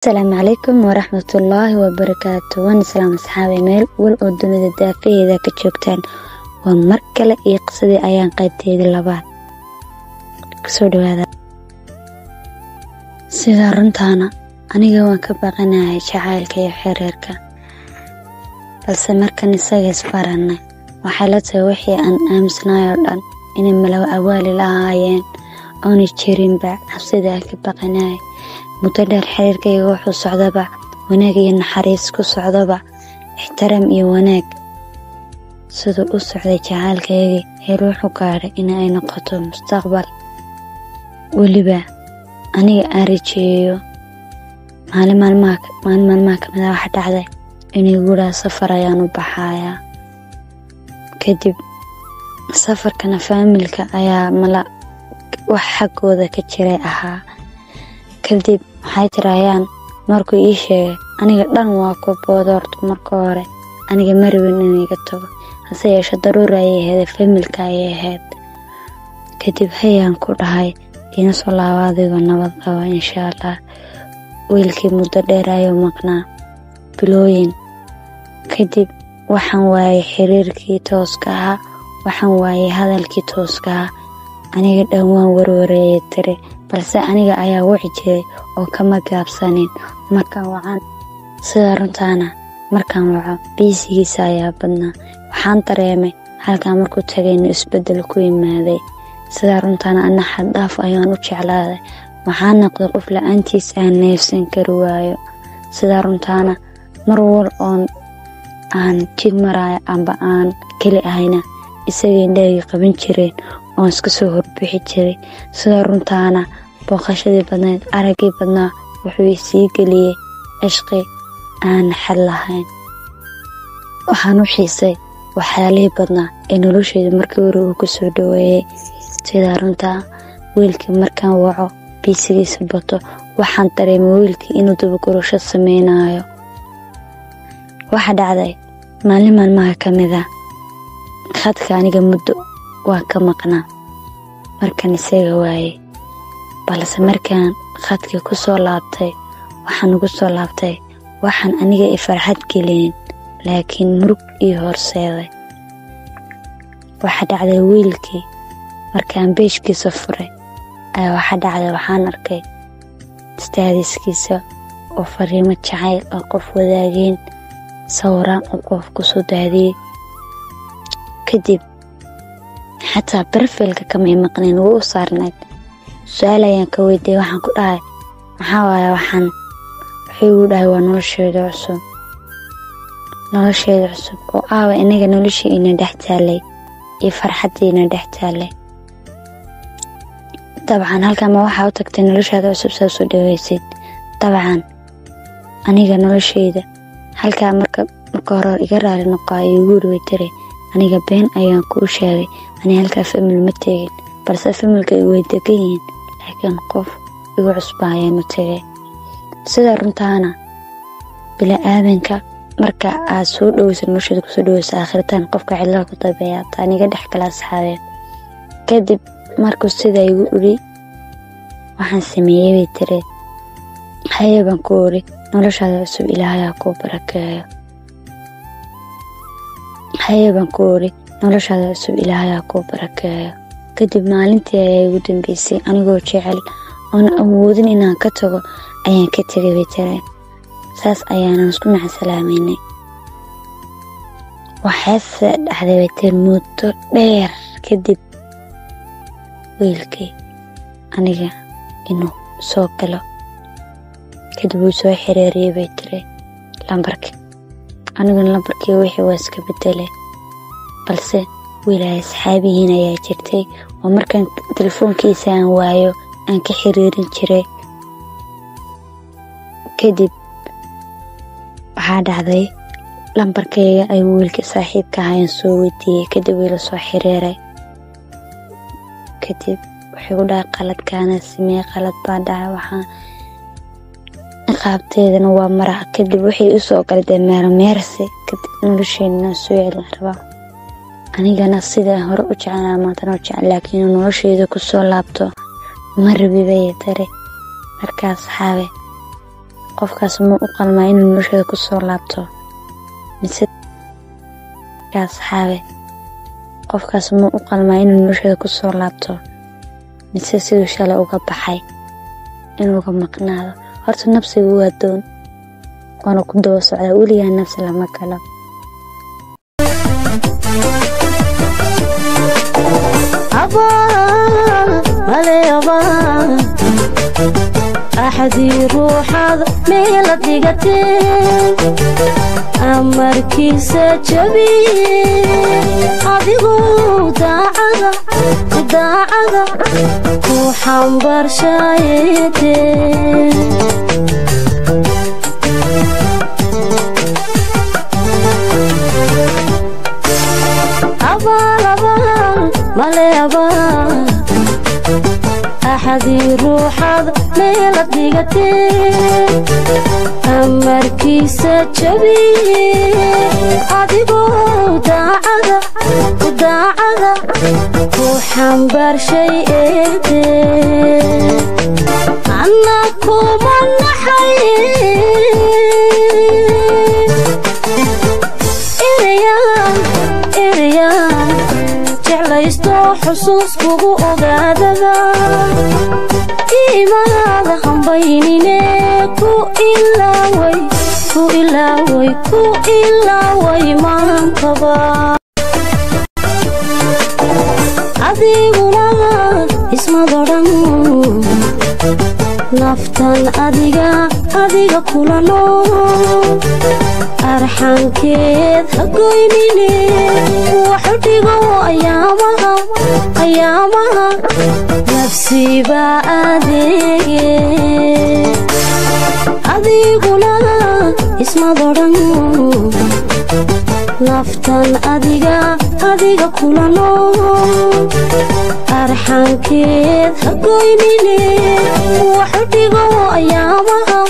السلام عليكم ورحمة الله وبركاته. وأنا سلام أصحابي ميل والأردن الدافئة إذا كتشوكتان ومركلة يقصدي أيان قيبتي اللبات كسودو هذا سيدا رنتانا أنيقا وان كباقناهي شعايلك يا حريرك بلس مركن إساقي سفارنا وحالته وحي أن أمسنا يردان إن ملو أوالي لهايين أوني تشيرين بعد حبسيدا كباقناهي متدر xiriirkayga wuxuu socdaba wanaag iyo naxariis ku socdaba ixtiraam iyo wanaag sidoo u socday jacaylkayga heer wuxuu gaaray in ay noqoto mustaqbal waliba aniga aan rajeeyo maalin maalmaha kamid ah waxa dhacday inay guuraa safar ayaan u baxayaa kadib safarkana familka ayaa mala wax xagooda ka jiray ahaa kadib waxay tirayaan markuu ii sheegay aniga dhan waa ku boodorto marka hore aniga marwin inay iga tago hase yeeshe daruuri ayay ahayd familka ayay ahayd kadib hayaan ku dhahay ina soo laabo adigoo nabad qaba insha Allah wiilkii muddo dheer ayuu maqnaa bilooyin kadib waxaan waayay xiriirkii tooska ahaa waxaan waayay hadalkii tooska ahaa aniga dhan waan warwareeyay tiri balse aniga ayaa wixi jiray oo kama gaabsanin markaan wacan sida runtaana markaan waco biisigiisa ayaa badnaa waxaan dareemay halkaan markuu tagayna isbedel ku yimaaday sida runtaana ana xad dhaaf ayaan u jeclaaday waxaan noqday qof la'aantiis aan neefsan kari waayo sida runtaana mar wal oon aan jid maraayo amba aan keli ahayna isagay indhahayga qaban jireen oo iska soo horbixi jiray sida runtaana booqashadii badnayd araggii badnaa wuxuu sii geliyay cishqi aan xal lahayn waxaan u xiisay waxyaalihii badnaa ee noloshayda markii hore uu ku soo dhaweeyay sida runtaa wiilkii markaan waco biisigiisa bato waxaan dareemay wiilkii inuu dabagurasho samaynayo waxa dhacday maalin maalmaha kamid ah khadka aniga muddo waa ka maqnaa markaan isaga waayay balse markaan khadkii ku soo laabtay waxaan ugu soo laabtay waxaan aniga i farxad gelin laakiin murug ii horseeday waxa dhacday wiilkii markaan beeshkiisa furay ayaa waxa dhacday waxaan arkay staadiskiisa oo fariimo jacayl oo qof wadaageen sawiraan oo qof ku soo daadiyay kadib xataa barfilka kama maqnayn wuu u saarnayd su'aal ayaan ka weydiiyay waxaan ku dhahay maxaa waaye waxaan wuxuu igu dhahay waa nolosheeda cusub oo aawa inaga noloshiina dhex taalay iyo farxadiina dhex taalay dabcan halkaan ma waxaa u tagtay noloshaada cusub saa soo dhaweysid dabcan aniga nolosheyda halkaan marka hore iga raali noqo igu weytire aniga been ayaan kuu sheegay ani halkaa famil ma tegin balse familka ay way degan yihiin laakiin qof igu cusbaayeen u tagay sida runtaana bila aadanka marka aad soo dhaweyso noloshada ku soo dhaweyso aakhirtaan qofka cidla ku tabeeyaa aniga dhex kala saxaabay kadib markuu sida igu uri waxaan sameeyay tire hayban ku uri noloshada cusub Ilaahay ku barakeeyo hayban ku uri noloshada cusub Ilaahay ku barakeeyo kadib maalintii ay ugu dambeysay anigoo jecel oo awoodin inaan ka tago ayaan ka tagay weytare saas ayaan isku macsalaameynay waxaa dhacday weytare muddo dheer kadib wiilkii aniga inuu soo galo kadib uu soo xiriiriyay weytare lambarkii aniguna lambarkii wixii waa iska bedelay balse wiilay asxaabihiin ayaa jirtay oo markaan telefoonkiisa aan waayo aan ka xiriirin jiray kadib waxaa dhacday lambarkayga ay wiilka saaxiibka ahaayeen soo weydiiyay kadib wiila soo xiriiray kadib wuxuu u dhahay qaladkaana samee qalad baa dhacay waxaan qaabteedana waa maraha kadib waxay u soo galday meermeersi kadib nolosheena soo yeelan rabaa anigana sida hore u jeclaa maantana u jecel laakiin nolosheeda ku soo laabto ma rabi bay tare markaas xaabe qofkaas ma u qalmaa inuu nolosheeda ku soo laabto mise asxaabe qofkaas ma u qalmaa inuu nolosheeda ku soo laabto mise siduu shalay uga baxay inuu ka maqnaado horta nafsigu waa doon waana ku daba socdaa weligaa nafsi lama galo أحدي روحك ميلا ديغتين أمركي سجبي أديغو داعدا وحنبر شايتين مالي أحدي روحك ميلا ديغتين أمركي سجبي أديغو داعدا وحنبر شايتين عنكو من حيين إريان جعليستو حسوس كوغو أغاددا إيمانا خنبينيني كو إلاوي مانتبا أديغونا اسم دوران نفتن أديغا كولانو أرحان كيد هقوينيني وحديغو أيامها نفسي بأديغي أديغونا اسم دوران نفتن أديغا كولانو أرحان كيد هقوينيني وحديغو أيامها